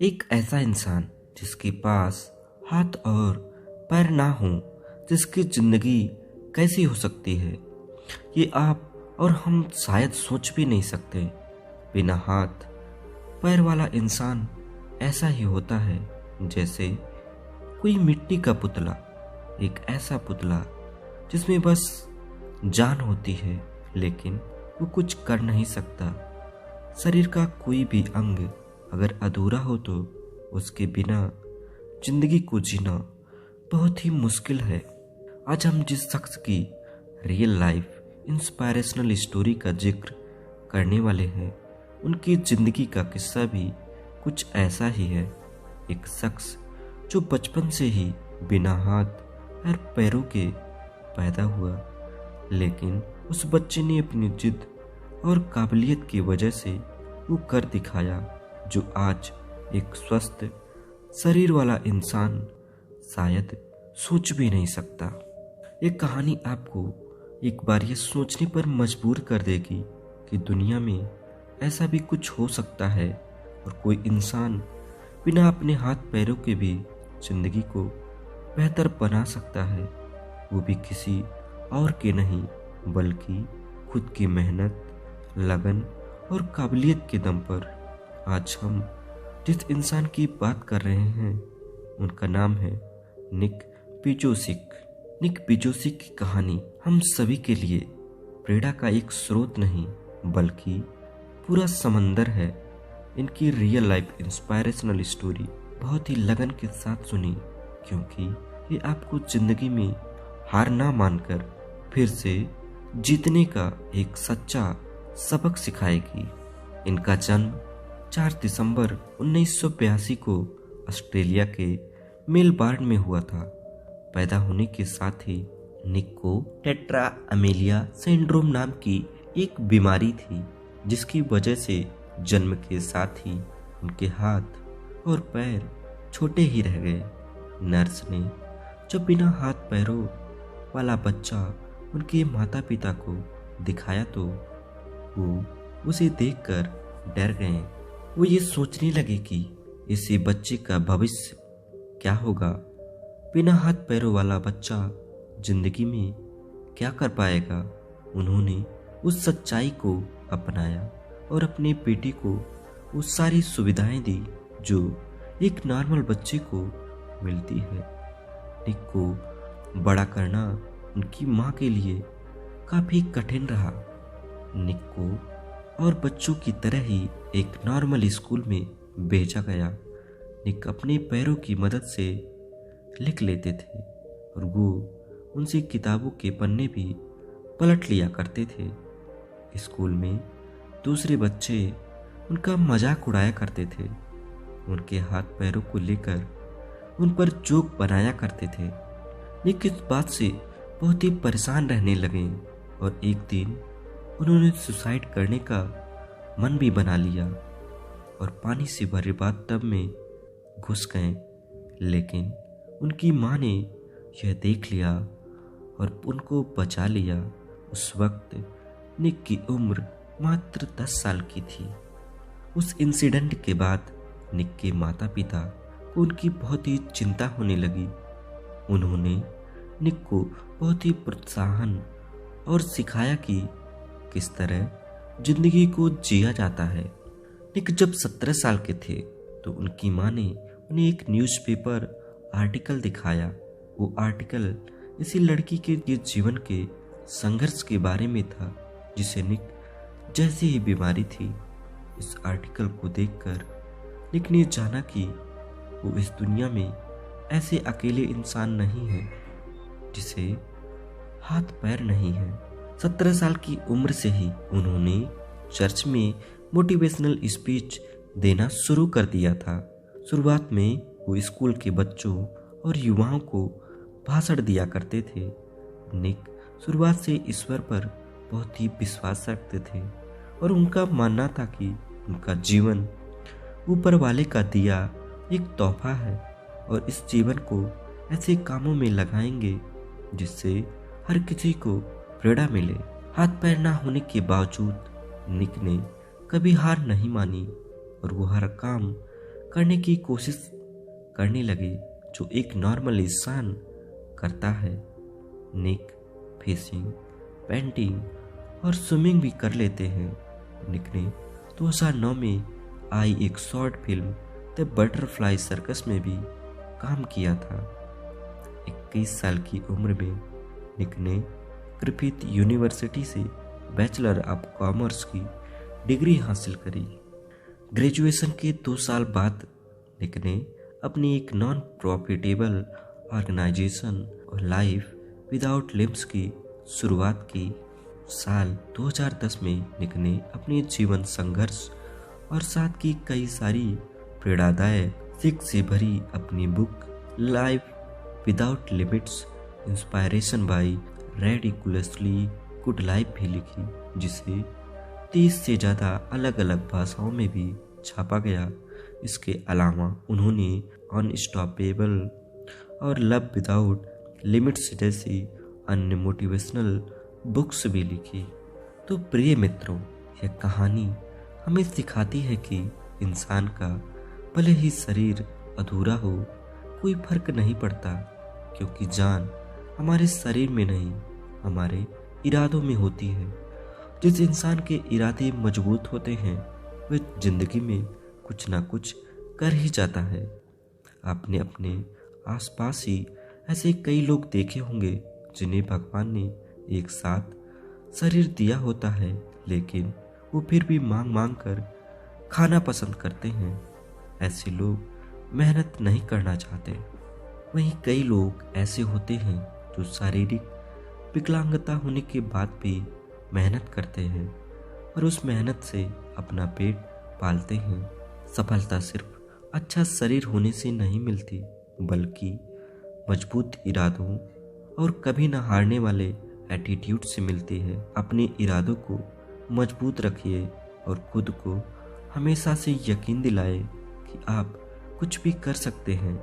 एक ऐसा इंसान जिसके पास हाथ और पैर ना हो, जिसकी जिंदगी कैसी हो सकती है ये आप और हम शायद सोच भी नहीं सकते। बिना हाथ पैर वाला इंसान ऐसा ही होता है जैसे कोई मिट्टी का पुतला, एक ऐसा पुतला जिसमें बस जान होती है लेकिन वो कुछ कर नहीं सकता। शरीर का कोई भी अंग अगर अधूरा हो तो उसके बिना जिंदगी को जीना बहुत ही मुश्किल है। आज हम जिस शख्स की रियल लाइफ इंस्पायरेशनल स्टोरी का जिक्र करने वाले हैं, उनकी जिंदगी का किस्सा भी कुछ ऐसा ही है। एक शख्स जो बचपन से ही बिना हाथ और पैरों के पैदा हुआ, लेकिन उस बच्चे ने अपनी जिद और काबिलियत की वजह से वो कर दिखाया जो आज एक स्वस्थ शरीर वाला इंसान शायद सोच भी नहीं सकता। ये कहानी आपको एक बार ये सोचने पर मजबूर कर देगी कि दुनिया में ऐसा भी कुछ हो सकता है और कोई इंसान बिना अपने हाथ पैरों के भी जिंदगी को बेहतर बना सकता है, वो भी किसी और के नहीं बल्कि खुद की मेहनत, लगन और काबिलियत के दम पर। आज हम जिस इंसान की बात कर रहे हैं उनका नाम है निक पिजोसिक। निक पिजोसिक की कहानी हम सभी के लिए प्रेरणा का एक स्रोत नहीं बल्कि पूरा समंदर है। इनकी रियल लाइफ इंस्पायरेशनल स्टोरी बहुत ही लगन के साथ सुनी, क्योंकि ये आपको जिंदगी में हार ना मानकर फिर से जीतने का एक सच्चा सबक सिखाएगी। इनका जन्म 4 दिसंबर 1982 को ऑस्ट्रेलिया के मेलबर्न में हुआ था। पैदा होने के साथ ही निक को टेट्रा अमेलिया सिंड्रोम नाम की एक बीमारी थी, जिसकी वजह से जन्म के साथ ही उनके हाथ और पैर छोटे ही रह गए। नर्स ने जब बिना हाथ पैरों वाला बच्चा उनके माता पिता को दिखाया तो वो उसे देखकर डर गए। वो ये सोचने लगे कि इसी बच्चे का भविष्य क्या होगा। बिना हाथ पैरों वाला बच्चा जिंदगी में क्या कर पाएगा। उन्होंने उस सच्चाई को अपनाया और अपने बेटे को वो सारी सुविधाएं दी जो एक नॉर्मल बच्चे को मिलती है। निक को बड़ा करना उनकी माँ के लिए काफ़ी कठिन रहा। निक को और बच्चों की तरह ही एक नॉर्मल स्कूल में भेजा गया। निक अपने पैरों की मदद से लिख लेते थे और वो उनसे किताबों के पन्ने भी पलट लिया करते थे। स्कूल में दूसरे बच्चे उनका मजाक उड़ाया करते थे, उनके हाथ पैरों को लेकर उन पर जोक बनाया करते थे। निक इस बात से बहुत ही परेशान रहने लगे और एक दिन उन्होंने सुसाइड करने का मन भी बना लिया और पानी से भरे बाथटब में घुस गए। लेकिन उनकी माँ ने यह देख लिया और उनको बचा लिया। उस वक्त निक की उम्र मात्र 10 साल की थी। उस इंसिडेंट के बाद निक के माता पिता को उनकी बहुत ही चिंता होने लगी। उन्होंने निक को बहुत ही प्रोत्साहन और सिखाया कि किस तरह जिंदगी को जिया जाता है। निक जब 17 साल के थे तो उनकी माँ ने उन्हें एक न्यूज़पेपर आर्टिकल दिखाया। वो आर्टिकल इसी लड़की के जीवन के संघर्ष के बारे में था जिसे निक जैसी ही बीमारी थी। इस आर्टिकल को देखकर निक ने जाना कि वो इस दुनिया में ऐसे अकेले इंसान नहीं है जिसे हाथ पैर नहीं है। 17 साल की उम्र से ही उन्होंने चर्च में मोटिवेशनल स्पीच देना शुरू कर दिया था। शुरुआत में वो स्कूल के बच्चों और युवाओं को भाषण दिया करते थे। निक शुरुआत से ईश्वर पर बहुत ही विश्वास रखते थे और उनका मानना था कि उनका जीवन ऊपर वाले का दिया एक तोहफा है और इस जीवन को ऐसे कामों में लगाएंगे जिससे हर किसी को प्रेरणा मिले। हाथ पैर ना होने के बावजूद निक ने कभी हार नहीं मानी और वो हर काम करने की कोशिश करने लगे जो एक नॉर्मल इंसान करता है। निक फिशिंग, पेंटिंग और स्विमिंग भी कर लेते हैं। निक ने 2009 में आई एक short film the butterfly circus में भी काम किया था। 21 साल की उम्र में निक ने ग्रिफिथ यूनिवर्सिटी से बैचलर ऑफ कॉमर्स की डिग्री हासिल करी। ग्रेजुएशन के 2 साल बाद निक ने अपनी एक नॉन प्रॉफिटेबल ऑर्गेनाइजेशन और लाइफ विदाउट लिम्स की शुरुआत की। साल 2010 में निक ने अपने जीवन संघर्ष और साथ की कई सारी प्रेरणादायक सीख से भरी अपनी book life without limits inspiration by ridiculously good life भी लिखी, जिसे 30 से ज़्यादा अलग अलग भाषाओं में भी छापा गया। इसके अलावा उन्होंने अनस्टॉपेबल और लव विदाउट लिमिट्स जैसी अन्य मोटिवेशनल बुक्स भी लिखी। तो प्रिय मित्रों, यह कहानी हमें सिखाती है कि इंसान का भले ही शरीर अधूरा हो, कोई फर्क नहीं पड़ता, क्योंकि जान हमारे शरीर में नहीं, हमारे इरादों में होती है। जिस इंसान के इरादे मजबूत होते हैं वह जिंदगी में कुछ ना कुछ कर ही जाता है। आपने अपने आसपास ही ऐसे कई लोग देखे होंगे जिन्हें भगवान ने एक साथ शरीर दिया होता है, लेकिन वो फिर भी मांग मांग कर खाना पसंद करते हैं। ऐसे लोग मेहनत नहीं करना चाहते। वहीं कई लोग ऐसे होते हैं जो शारीरिक विकलांगता होने के बाद भी मेहनत करते हैं और उस मेहनत से अपना पेट पालते हैं। सफलता सिर्फ अच्छा शरीर होने से नहीं मिलती, बल्कि मजबूत इरादों और कभी न हारने वाले एटीट्यूड से मिलती है। अपने इरादों को मजबूत रखिए और खुद को हमेशा से यकीन दिलाए कि आप कुछ भी कर सकते हैं।